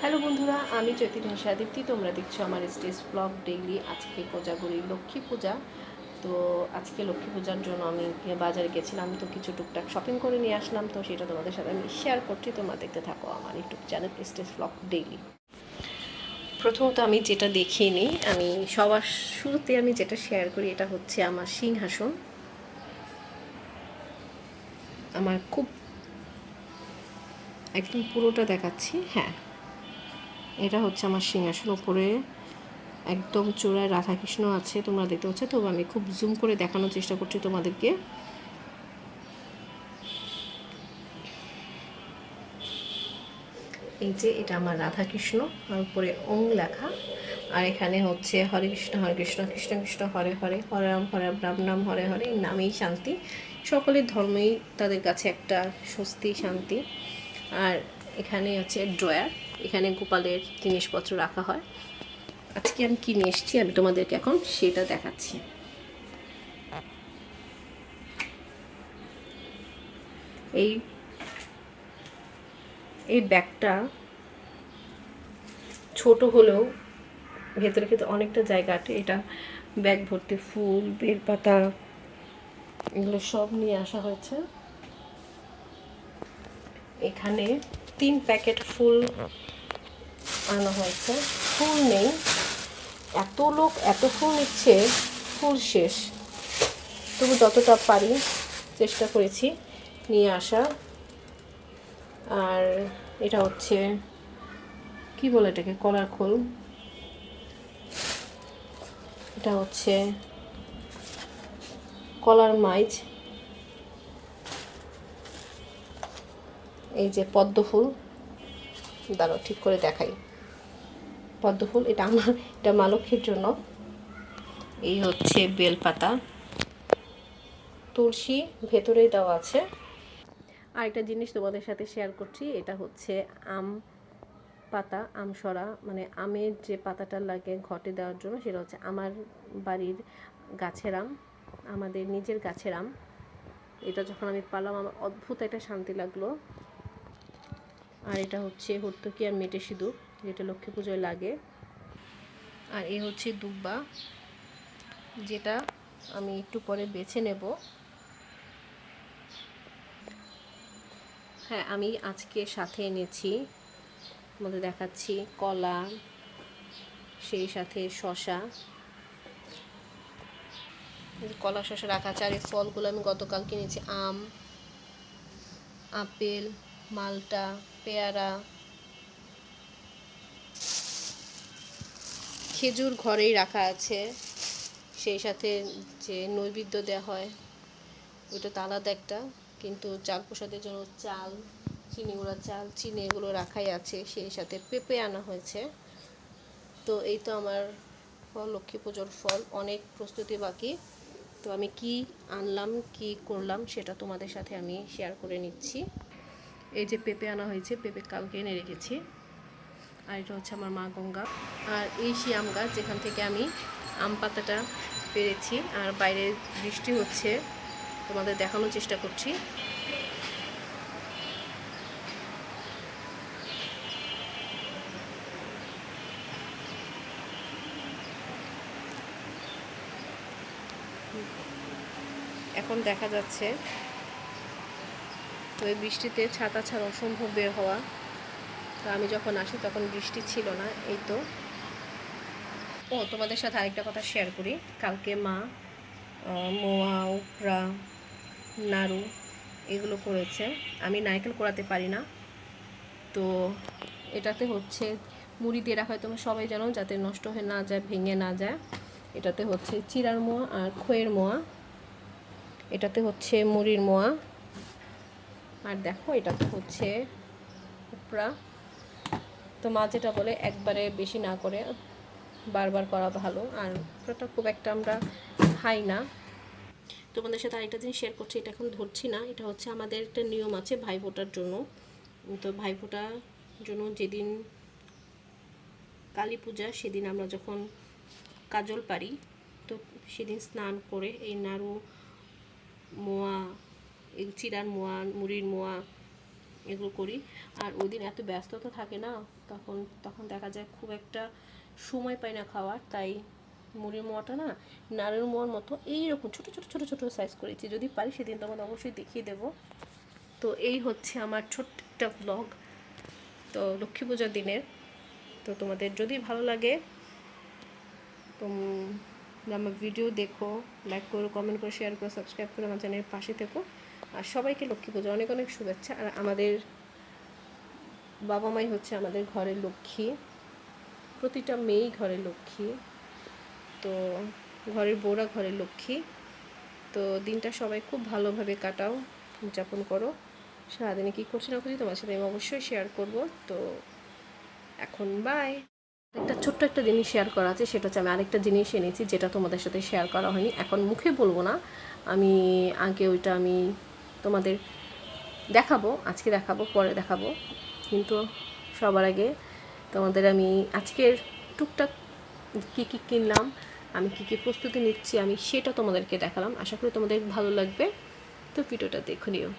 Hello বন্ধুরা, আমি চৈতি দীপ্তি। তোমরা দেখছো আমার স্টেজ ব্লগ ডেইলি। আজকে কোজাগরি লক্ষ্মী পূজা। তো আজকে লক্ষ্মী পূজার জন্য আমি বাজারে গেছিলাম, তো কিছু টুকটাক শপিং করে নিয়ে আসলাম। তো সেটা তোমাদের সাথে আমি শেয়ার করছি, তোমরা দেখতে থাকো আমার YouTube channel stage blog daily. প্রথমত আমি যেটা দেখিয়ে নিই, আমি সবার শুরুতে আমি যেটা শেয়ার করি এটা হচ্ছে আমার সিংহাসন। আমার খুব একদম পুরোটা দেখাচ্ছি। হ্যাঁ, এটা হচ্ছে আমার সিংহাসন। উপরে একদম চূড়ায় রাধাকৃষ্ণ আছে, তোমরা দেখতে পাচ্ছ। তবে আমি খুব জুম করে দেখানোর চেষ্টা করছি তোমাদেরকে। এই যে এটা আমার রাধাকৃষ্ণ, আর উপরে ওং লেখা। আর এখানে হচ্ছে হরে কৃষ্ণ কৃষ্ণ কৃষ্ণ হরে হরে, হরে রাম রাম নাম হরে হরে। এই নামেই শান্তি। সকলের ধর্মেই তাদের কাছে একটা স্বস্তি, শান্তি। আর এখানে হচ্ছে ড্রয়ার, এখানে গোপালের জিনিসপত্র রাখা হয়। আজকে আমি কি নিয়ে এসেছি আমি তোমাদেরকে এখন সেটা দেখাচ্ছি। এই এই ব্যাগটা ছোট হলেও ভেতরে কিন্তু অনেকটা জায়গা আছে। এটা ব্যাগ ভর্তি ফুল, বেলপাতা, এগুলো সব নিয়ে আসা হয়েছে। এখানে 3 প্যাকেট ফুল আনা হয়েছে। ফুল নেই, এত লোক এত ফুল নিচ্ছে, ফুল শেষ। তবু যতটা পারি চেষ্টা করেছি নিয়ে আসা। আর এটা হচ্ছে কি বলে এটাকে, কলার খোল। এটা হচ্ছে কলার মাইজ। এই যে পদ্ম ফুল, দাঁড়াও ঠিক করে দেখাই। পদ্ম ফুল এটা আমার, এটা মা লক্ষ্মীর জন্য। এই হচ্ছে বেলপাতা, তুলসী ভেতরেই দেওয়া আছে। আর একটা জিনিস তোমাদের সাথে শেয়ার করছি, এটা হচ্ছে আম পাতা, আমসরা, মানে আমের যে পাতাটা লাগে ঘটে দেওয়ার জন্য, সেটা হচ্ছে আমার বাড়ির গাছের আম, আমাদের নিজের গাছের আম। এটা যখন আমি পারলাম আমার অদ্ভুত একটা শান্তি লাগলো। আর এটা হচ্ছে হর্তুকি আর মেটে সিঁদুর, যেটা লক্ষ্মী পুজোয় লাগে। আর এই হচ্ছে দুব্বা, যেটা আমি একটু পরে বেছে নেব। হ্যাঁ, আমি আজকে সাথে এনেছি, তোমাদের দেখাচ্ছি, কলা, সেই সাথে শশা। কলা শশা রাখা আছে। আর এই ফলগুলো আমি গতকাল কিনেছি, আম, আপেল, মালটা, পেয়ারা, খেজুর ঘরেই রাখা আছে। সেই সাথে যে নৈবেদ্য দেওয়া হয় ওইটা তো আলাদা একটা, কিন্তু চাল প্রসাদের জন্য চাল, চিনি গুঁড়া চাল, চিনি, এগুলো রাখাই আছে। সেই সাথে পেঁপে আনা হয়েছে। তো এই তো আমার ফল, লক্ষ্মী পুজোর ফল। অনেক প্রস্তুতি বাকি। তো আমি কি আনলাম, কি করলাম সেটা তোমাদের সাথে আমি শেয়ার করে নিচ্ছি। এই যে পেঁপে আনা হয়েছে, পেঁপে কালকে এনে রেখেছি। আর এটা হচ্ছে আমার মা গঙ্গা। আর এই সেই আম গাছ যেখান থেকে আমি আম পাতাটা পেরেছি। আর বাইরে বৃষ্টি হচ্ছে, তোমাদের দেখানোর চেষ্টা করছি। এখন দেখা যাচ্ছে। তো এই বৃষ্টিতে ছাতা ছাড়া অসম্ভব বের হওয়া। তো আমি যখন আসি তখন বৃষ্টি ছিল না। এই তো। ও, তোমাদের সাথে আরেকটা কথা শেয়ার করি। কালকে মা মোয়া, উপরা, নাড়ু এগুলো করেছে। আমি নারকেল কোড়াতে পারি না, তো এটাতে হচ্ছে মুড়ি দিয়ে রাখা হয়, তোমরা সবাই জানো, যাতে নষ্ট হয়ে না যায়, ভেঙে না যায়। এটাতে হচ্ছে চিড়ার মোয়া আর খইয়ের মোয়া, এটাতে হচ্ছে মুড়ির মোয়া। আর দেখো এটাতে হচ্ছে উপরা। তো মা যেটা বলে একবারে বেশি না করে বারবার করা ভালো। আর উপরাটা খুব একটা আমরা খাই না। তোমাদের সাথে আরেকটা জিনিস শেয়ার করছি, এটা এখন ধরছি না। এটা হচ্ছে আমাদের একটা নিয়ম আছে ভাইফোঁটার জন্য। তো ভাইফোঁটার জন্য যেদিন কালী পূজা, সেদিন আমরা যখন কাজল পারি, তো সেদিন স্নান করে এই নাড়ু, মোয়া, এই চিড়ার মোয়া, মুড়ির মোয়া, এগুলো করি। আর ওই দিন এত ব্যস্ততা থাকে না, তখন দেখা যায় খুব একটা সময় পাই না খাওয়ার, তাই মুড়ির মোয়াটা না নাড়ুর মোয়ার মতো এইরকম ছোটো ছোটো ছোটো ছোটো সাইজ করেছি। যদি পারি সেদিন তোমাদের অবশ্যই দেখিয়ে দেবো। তো এই হচ্ছে আমার ছোট্ট একটা ব্লগ তো লক্ষ্মী পূজার দিনের। তো তোমাদের যদি ভালো লাগে আমার ভিডিও দেখো, লাইক করো, কমেন্ট করো, শেয়ার করো, সাবস্ক্রাইব করে আমার চ্যানেলের পাশে থেকো। আর সবাইকে লক্ষ্মী পূজা অনেক অনেক শুভেচ্ছা। আর আমাদের বাবা মাই হচ্ছে আমাদের ঘরের লক্ষ্মী, প্রতিটা মেয়েই ঘরের লক্ষ্মী। তো ঘরের বউরা ঘরের লক্ষ্মী। তো দিনটা সবাই খুব ভালোভাবে কাটাও, উদযাপন করো। সারাদিনে কী করছি না করছি তোমার সাথে আমি অবশ্যই শেয়ার করব। তো এখন বাই। একটা ছোট্ট একটা জিনিস শেয়ার করা আছে, সেটা হচ্ছে আমি আরেকটা জিনিস এনেছি যেটা তোমাদের সাথে শেয়ার করা হয়নি। এখন মুখে বলবো না, আমি আগে ওইটা আমি তোমাদের দেখাবো, আজকে দেখাবো, পরে দেখাবো। কিন্তু সবার আগে তোমাদের আমি আজকের টুকটাক কী কী কিনলাম, আমি কী কী প্রস্তুতি নিচ্ছি আমি সেটা তোমাদেরকে দেখালাম। আশা করি তোমাদের ভালো লাগবে। তো ভিডিওটা দেখে নিও।